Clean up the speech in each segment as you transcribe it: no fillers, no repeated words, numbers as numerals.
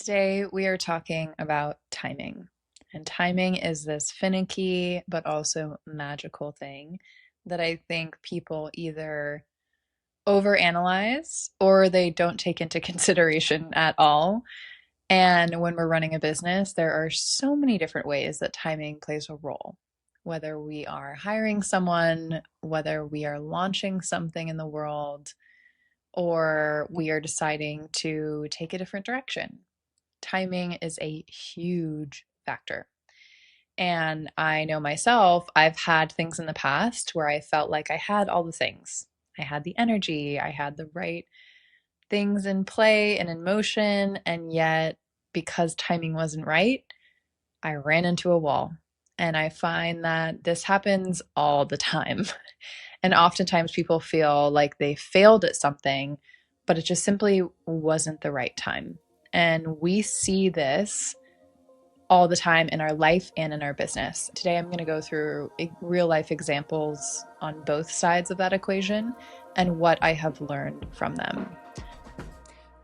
Today, we are talking about timing. And timing is this finicky but also magical thing that I think people either overanalyze or they don't take into consideration at all. And when we're running a business, there are so many different ways that timing plays a role. Whether we are hiring someone, whether we are launching something in the world, or we are deciding to take a different direction. Timing is a huge factor. And I know myself, I've had things in the past where I felt like I had all the things. I had the energy, I had the right things in play and in motion. And yet, because timing wasn't right, I ran into a wall. And I find that this happens all the time. And oftentimes people feel like they failed at something, but it just simply wasn't the right time. And we see this all the time in our life and in our business. Today, I'm going to go through real life examples on both sides of that equation and what I have learned from them.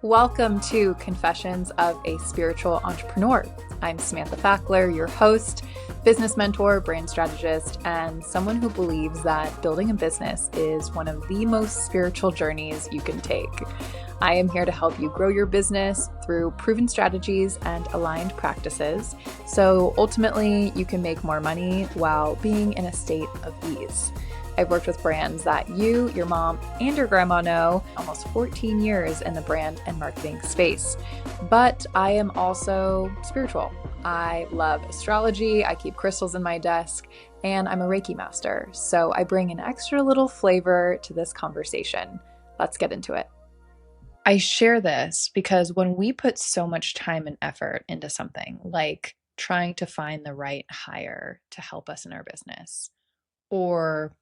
Welcome to Confessions of a Spiritual Entrepreneur. I'm Samantha Fackler, your host, business mentor, brand strategist, and someone who believes that building a business is one of the most spiritual journeys you can take. I am here to help you grow your business through proven strategies and aligned practices, so ultimately you can make more money while being in a state of ease. I've worked with brands that you, your mom, and your grandma know, almost 14 years in the brand and marketing space. But I am also spiritual. I love astrology, I keep crystals in my desk, and I'm a Reiki master. So I bring an extra little flavor to this conversation. Let's get into it. I share this because when we put so much time and effort into something, like trying to find the right hire to help us in our business, or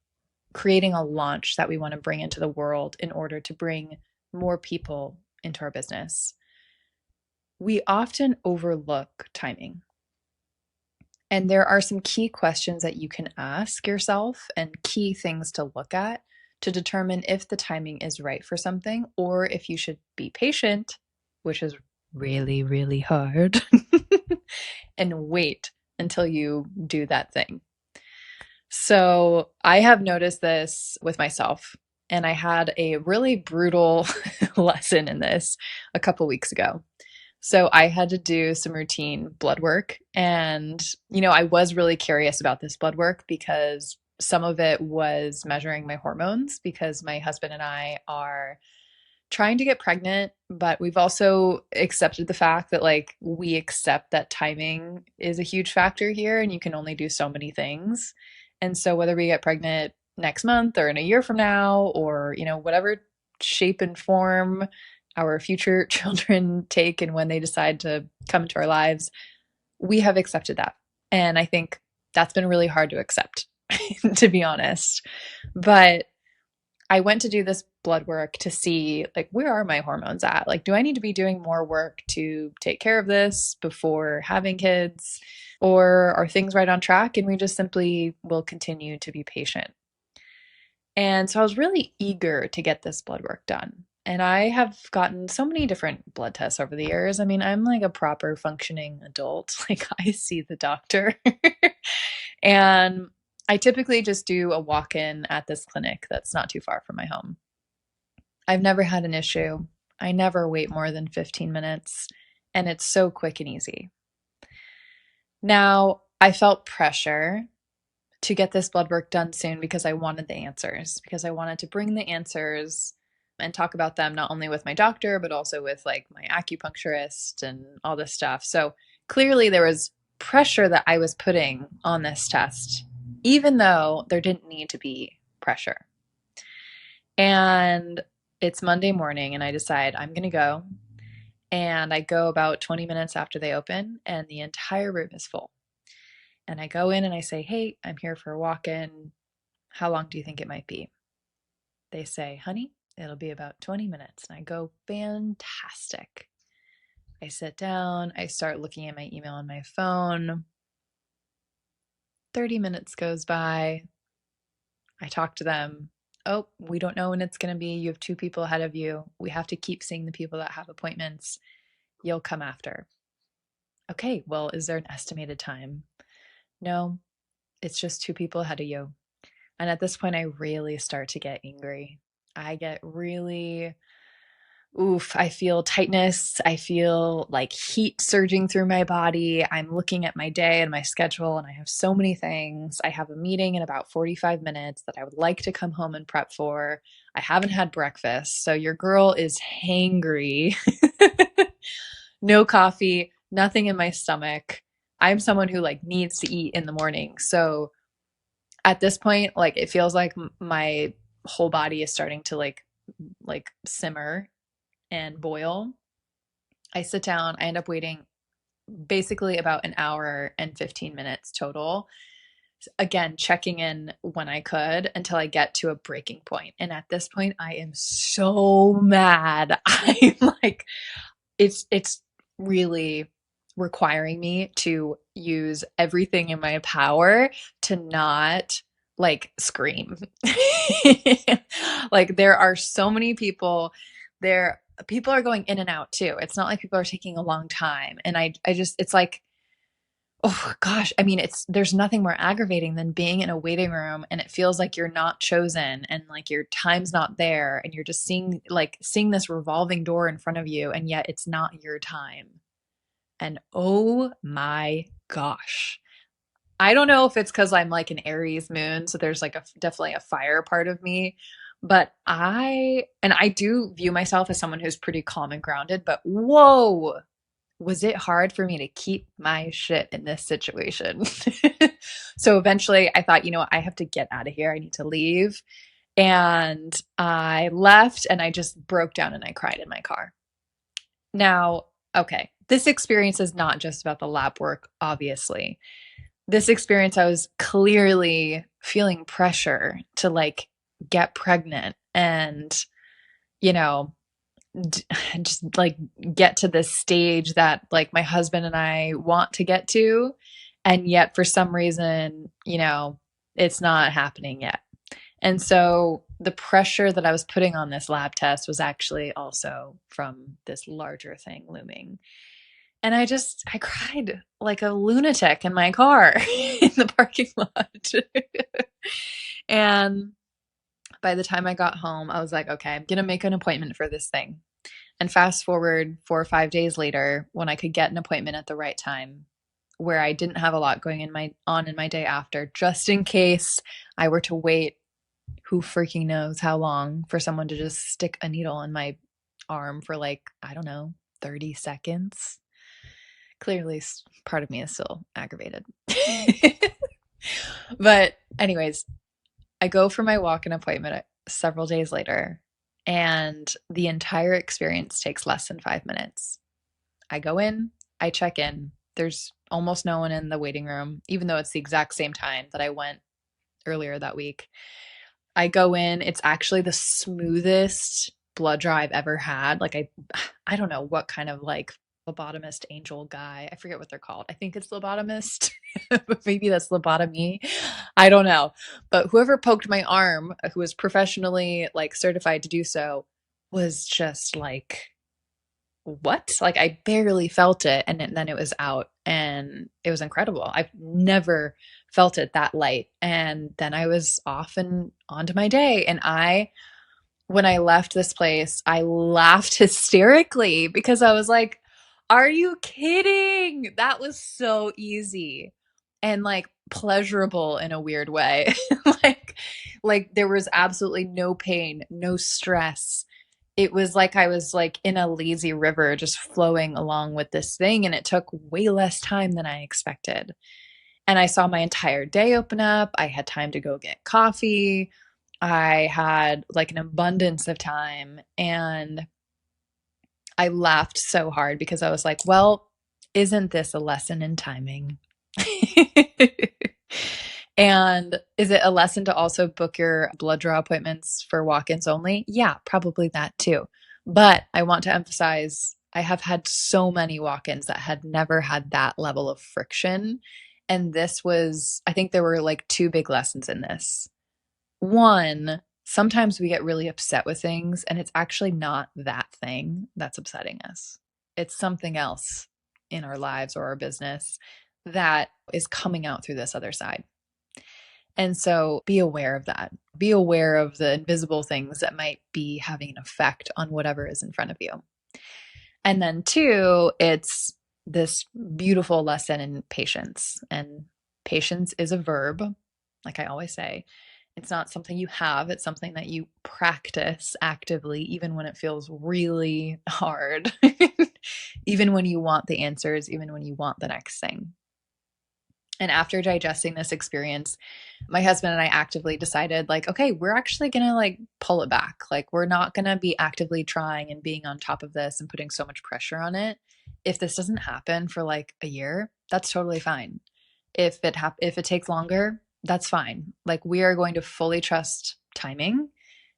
creating a launch that we want to bring into the world in order to bring more people into our business, we often overlook timing. And there are some key questions that you can ask yourself and key things to look at to determine if the timing is right for something or if you should be patient, which is really, really hard, and wait until you do that thing. So I have noticed this with myself, and I had a really brutal lesson in this a couple weeks ago. So I had to do some routine blood work, and I was really curious about this blood work because some of it was measuring my hormones because my husband and I are trying to get pregnant, but we've also accepted the fact that we accept that timing is a huge factor here and you can only do so many things. And so whether we get pregnant next month or in a year from now or, whatever shape and form our future children take and when they decide to come into our lives, we have accepted that. And I think that's been really hard to accept, to be honest. But I went to do this blood work to see where are my hormones at? Do I need to be doing more work to take care of this before having kids? Or are things right on track and we just simply will continue to be patient? And so I was really eager to get this blood work done. And I have gotten so many different blood tests over the years. I mean, I'm like a proper functioning adult. I see the doctor. And I typically just do a walk-in at this clinic that's not too far from my home. I've never had an issue. I never wait more than 15 minutes, and it's so quick and easy. Now, I felt pressure to get this blood work done soon because I wanted the answers, because I wanted to bring the answers and talk about them not only with my doctor, but also with my acupuncturist and all this stuff. So clearly there was pressure that I was putting on this test, even though there didn't need to be pressure. And it's Monday morning and I decide I'm going to go. And I go about 20 minutes after they open and the entire room is full. And I go in and I say, hey, I'm here for a walk-in. How long do you think it might be? They say, honey, it'll be about 20 minutes. And I go, fantastic. I sit down. I start looking at my email on my phone. 30 minutes goes by. I talk to them. Oh, we don't know when it's going to be. You have 2 people ahead of you. We have to keep seeing the people that have appointments. You'll come after. Okay, well, is there an estimated time? No, it's just two people ahead of you. And at this point, I really start to get angry. I get really, oof, I feel tightness. I feel like heat surging through my body. I'm looking at my day and my schedule, and I have so many things. I have a meeting in about 45 minutes that I would like to come home and prep for. I haven't had breakfast. So your girl is hangry. No coffee, nothing in my stomach. I'm someone who like needs to eat in the morning. So at this point, like it feels like my whole body is starting to like simmer and boil. I sit down, I end up waiting basically about an hour and 15 minutes total. Again, checking in when I could until I get to a breaking point. And at this point, I am so mad. I'm like, it's really requiring me to use everything in my power to not like scream. Like there are so many people there. People are going in and out too. It's not like people are taking a long time. And I just, it's like, oh gosh, I mean, there's nothing more aggravating than being in a waiting room and it feels like you're not chosen and like your time's not there and you're just seeing this revolving door in front of you and yet it's not your time. And oh my gosh. I don't know if it's because I'm like an Aries moon, so there's like definitely a fire part of me, but I do view myself as someone who's pretty calm and grounded, but whoa, was it hard for me to keep my shit in this situation? So eventually I thought, you know what, I have to get out of here. I need to leave. And I left and I just broke down and I cried in my car. Now, okay, this experience is not just about the lab work, obviously. This experience, I was clearly feeling pressure to like get pregnant and, you know, just like get to this stage that like my husband and I want to get to. And yet for some reason, it's not happening yet. And so the pressure that I was putting on this lab test was actually also from this larger thing looming. And I cried like a lunatic in my car in the parking lot. And by the time I got home, I was like, okay, I'm going to make an appointment for this thing. And fast forward 4 or 5 days later, when I could get an appointment at the right time, where I didn't have a lot going on in my day after, just in case I were to wait, who freaking knows how long, for someone to just stick a needle in my arm for like, I don't know, 30 seconds. Clearly, part of me is still aggravated. But anyways, I go for my walk-in appointment several days later, and the entire experience takes less than 5 minutes. I go in, I check in. There's almost no one in the waiting room, even though it's the exact same time that I went earlier that week. I go in, it's actually the smoothest blood draw I've ever had. Like I don't know what kind of like lobotomist angel guy. I forget what they're called. I think it's lobotomist, but maybe that's lobotomy. I don't know. But whoever poked my arm, who was professionally like certified to do so, was just like, what? Like I barely felt it and then it was out and it was incredible. I've never felt it that light. And then I was off and onto my day. And when I left this place, I laughed hysterically because I was like, are you kidding? That was so easy and like pleasurable in a weird way. like like there was absolutely no pain, no stress. It was like I was like in a lazy river just flowing along with this thing and it took way less time than I expected. And I saw my entire day open up. I had time to go get coffee. I had like an abundance of time and I laughed so hard because I was like, well, isn't this a lesson in timing? And is it a lesson to also book your blood draw appointments for walk-ins only? Yeah, probably that too. But I want to emphasize I have had so many walk-ins that had never had that level of friction. And I think there were like two big lessons in this. One, sometimes we get really upset with things, and it's actually not that thing that's upsetting us. It's something else in our lives or our business that is coming out through this other side. And so be aware of that. Be aware of the invisible things that might be having an effect on whatever is in front of you. And then two, it's this beautiful lesson in patience. And patience is a verb, like I always say. It's not something you have, it's something that you practice actively, even when it feels really hard, even when you want the answers, even when you want the next thing. And after digesting this experience, my husband and I actively decided, like, okay, we're actually going to like pull it back. Like, we're not going to be actively trying and being on top of this and putting so much pressure on it. If this doesn't happen for like a year, that's totally fine. If it takes longer, that's fine. Like, we are going to fully trust timing,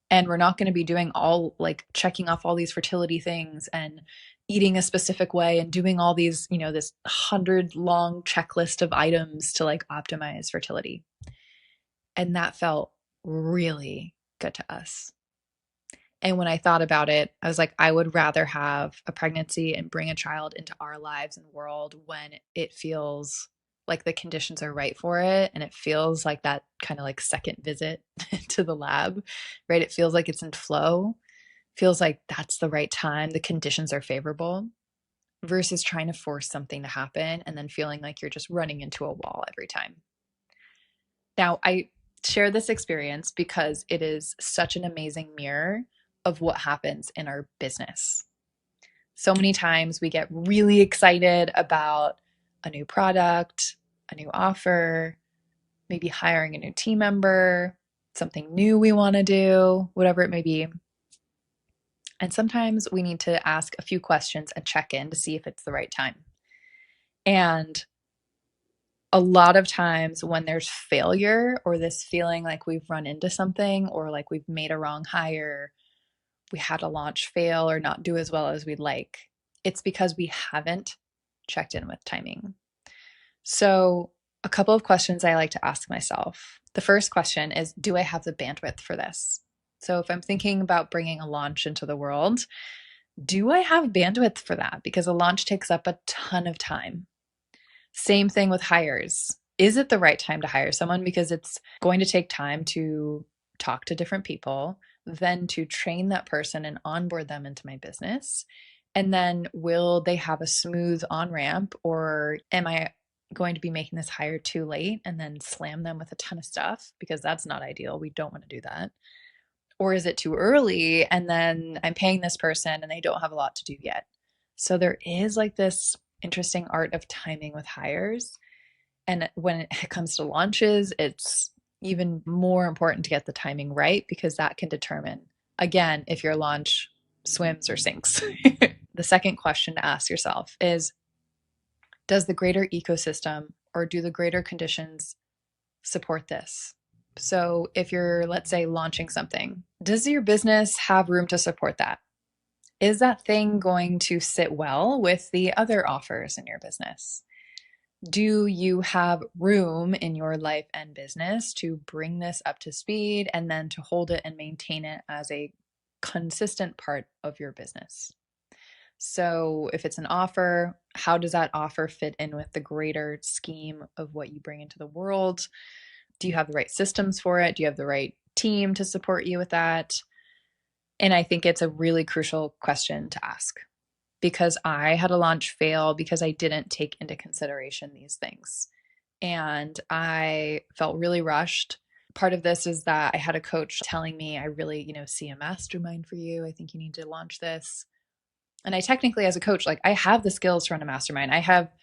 and we're not going to be doing all like checking off all these fertility things and eating a specific way and doing all these, this 100-long checklist of items to like optimize fertility. And that felt really good to us. And when I thought about it, I was like, I would rather have a pregnancy and bring a child into our lives and world when it feels like the conditions are right for it. And it feels like that kind of like second visit to the lab, right? It feels like it's in flow, feels like that's the right time. The conditions are favorable versus trying to force something to happen and then feeling like you're just running into a wall every time. Now, I share this experience because it is such an amazing mirror of what happens in our business. So many times we get really excited about a new product, a new offer, maybe hiring a new team member, something new we want to do, whatever it may be. And sometimes we need to ask a few questions and check in to see if it's the right time. And a lot of times when there's failure or this feeling like we've run into something or like we've made a wrong hire, we had a launch fail or not do as well as we'd like, it's because we haven't checked in with timing. So a couple of questions I like to ask myself. The first question is, do I have the bandwidth for this? So if I'm thinking about bringing a launch into the world, do I have bandwidth for that? Because a launch takes up a ton of time. Same thing with hires. Is it the right time to hire someone? Because it's going to take time to talk to different people, then to train that person and onboard them into my business. And then will they have a smooth on-ramp, or am I going to be making this hire too late and then slam them with a ton of stuff? Because that's not ideal. We don't want to do that. Or is it too early and then I'm paying this person and they don't have a lot to do yet? So there is like this interesting art of timing with hires. And when it comes to launches, it's even more important to get the timing right, because that can determine, again, if your launch swims or sinks. The second question to ask yourself is, does the greater ecosystem or do the greater conditions support this? So if you're, let's say, launching something, does your business have room to support that? Is that thing going to sit well with the other offers in your business? Do you have room in your life and business to bring this up to speed and then to hold it and maintain it as a consistent part of your business? So if it's an offer, how does that offer fit in with the greater scheme of what you bring into the world? Do you have the right systems for it? Do you have the right team to support you with that? And I think it's a really crucial question to ask, because I had a launch fail because I didn't take into consideration these things. And I felt really rushed. Part of this is that I had a coach telling me, I really, see a mastermind for you. I think you need to launch this. And I technically, as a coach, like I have the skills to run a mastermind. I have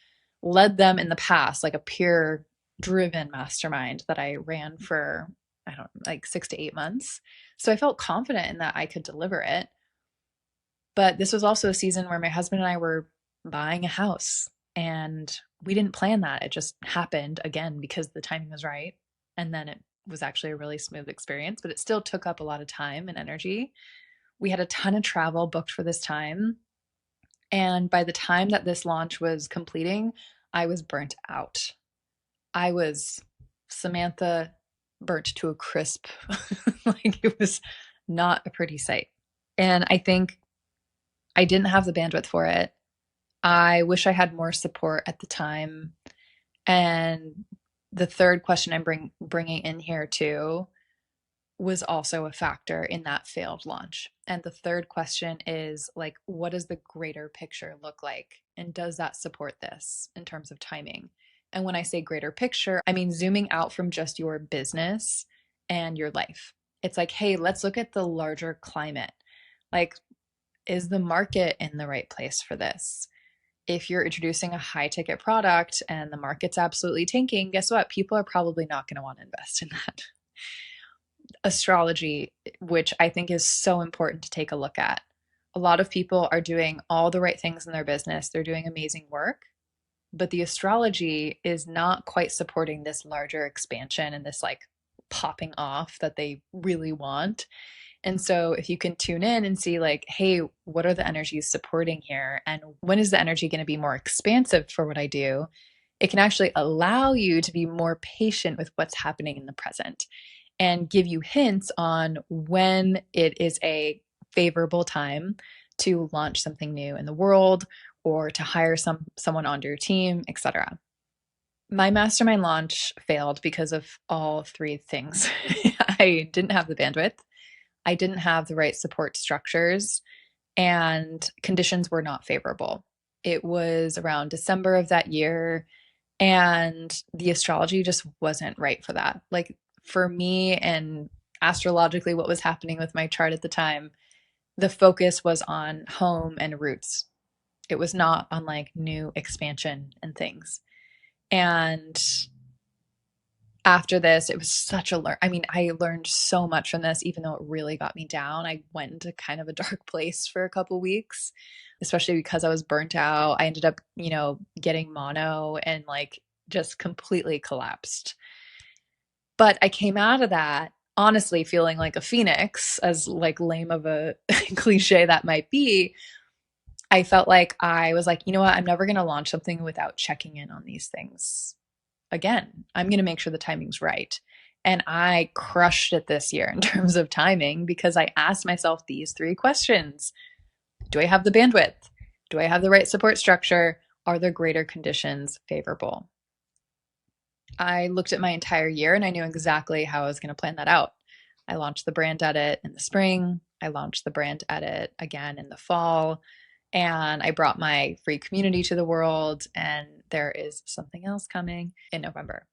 led them in the past, like a peer driven mastermind that I ran for, I don't know, like 6 to 8 months. So I felt confident in that I could deliver it. But this was also a season where my husband and I were buying a house, and we didn't plan that. It just happened, again, because the timing was right. And then it was actually a really smooth experience, but it still took up a lot of time and energy. We had a ton of travel booked for this time. And by the time that this launch was completing, I was burnt out. I was, Samantha, burnt to a crisp. Like, it was not a pretty sight. And I think I didn't have the bandwidth for it. I wish I had more support at the time. And the third question I'm bringing in here too was also a factor in that failed launch. And the third question is like, what does the greater picture look like? And does that support this in terms of timing? And when I say greater picture, I mean zooming out from just your business and your life. It's like, hey, let's look at the larger climate. Like, is the market in the right place for this? If you're introducing a high ticket product and the market's absolutely tanking, guess what? People are probably not going to want to invest in that. Astrology, which I think is so important to take a look at. A lot of people are doing all the right things in their business, they're doing amazing work, but the astrology is not quite supporting this larger expansion and this like popping off that they really want. And so if you can tune in and see like, hey, what are the energies supporting here? And when is the energy going to be more expansive for what I do? It can actually allow you to be more patient with what's happening in the present and give you hints on when it is a favorable time to launch something new in the world or to hire someone onto your team, etc. My mastermind launch failed because of all three things. I didn't have the bandwidth. I didn't have the right support structures, and conditions were not favorable. It was around December of that year, and the astrology just wasn't right for that. Like for me, and astrologically, what was happening with my chart at the time, the focus was on home and roots. It was not on like new expansion and things. And after this, it was such a learn. I mean, I learned so much from this, even though it really got me down. I went into kind of a dark place for a couple weeks, especially because I was burnt out. I ended up, getting mono and like just completely collapsed. But I came out of that honestly feeling like a phoenix, as like lame of a cliche that might be. I felt like I was like, you know what? I'm never going to launch something without checking in on these things again. I'm going to make sure the timing's right. And I crushed it this year in terms of timing because I asked myself these three questions. Do I have the bandwidth? Do I have the right support structure? Are the greater conditions favorable? I looked at my entire year and I knew exactly how I was going to plan that out. I launched the brand edit in the spring. I launched the brand edit again in the fall. And I brought my free community to the world. And there is something else coming in November.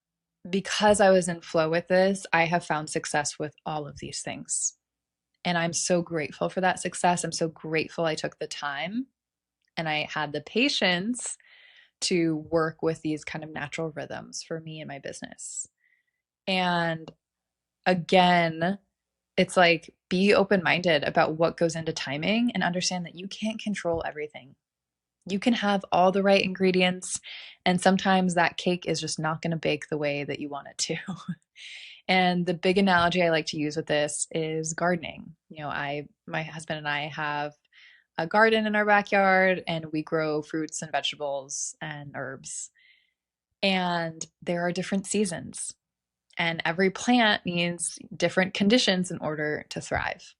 Because I was in flow with this, I have found success with all of these things. And I'm so grateful for that success. I'm so grateful I took the time and I had the patience to work with these kind of natural rhythms for me and my business. And again, it's like be open minded about what goes into timing and understand that you can't control everything. You can have all the right ingredients, and sometimes that cake is just not going to bake the way that you want it to. And the big analogy I like to use with this is gardening. My husband and I have a garden in our backyard and we grow fruits and vegetables and herbs. And there are different seasons, and every plant needs different conditions in order to thrive.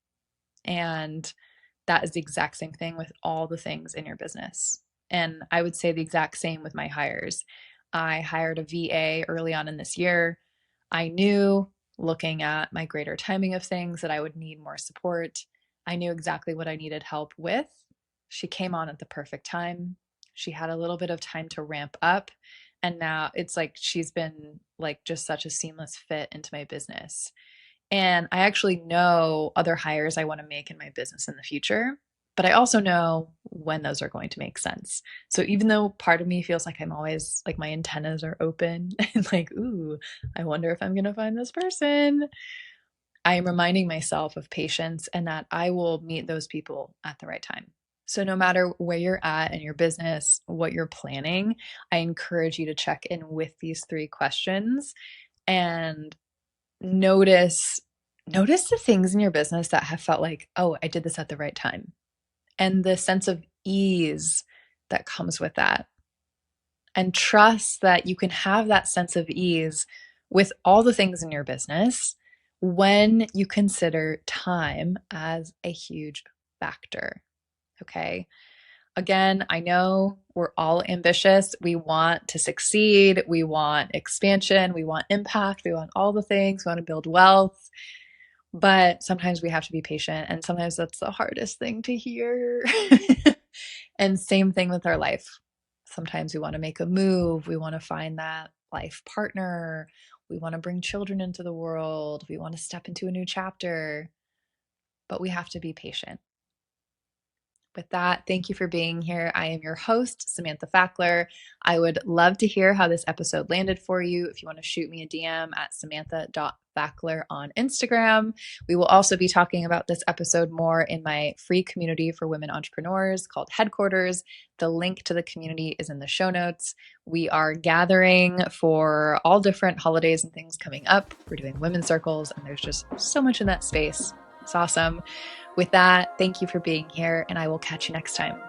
And that is the exact same thing with all the things in your business. And I would say the exact same with my hires. I hired a VA early on in this year. I knew, looking at my greater timing of things, that I would need more support. I knew exactly what I needed help with. She came on at the perfect time. She had a little bit of time to ramp up. And now it's like she's been like just such a seamless fit into my business. And I actually know other hires I want to make in my business in the future, but I also know when those are going to make sense. So even though part of me feels like I'm always like my antennas are open and like, ooh, I wonder if I'm going to find this person, I am reminding myself of patience and that I will meet those people at the right time. So no matter where you're at in your business, what you're planning, I encourage you to check in with these three questions and notice the things in your business that have felt like, oh, I did this at the right time, and the sense of ease that comes with that. And trust that you can have that sense of ease with all the things in your business when you consider time as a huge factor. Okay. Again, I know we're all ambitious. We want to succeed. We want expansion. We want impact. We want all the things. We want to build wealth. But sometimes we have to be patient. And sometimes that's the hardest thing to hear. And same thing with our life. Sometimes we want to make a move. We want to find that life partner. We want to bring children into the world. We want to step into a new chapter. But we have to be patient. With that, thank you for being here. I am your host, Samantha Fackler. I would love to hear how this episode landed for you. If you want to shoot me a DM at samantha.fackler on Instagram. We will also be talking about this episode more in my free community for women entrepreneurs called Headquarters. The link to the community is in the show notes. We are gathering for all different holidays and things coming up. We're doing women's circles, and there's just so much in that space. It's awesome. With that, thank you for being here, and I will catch you next time.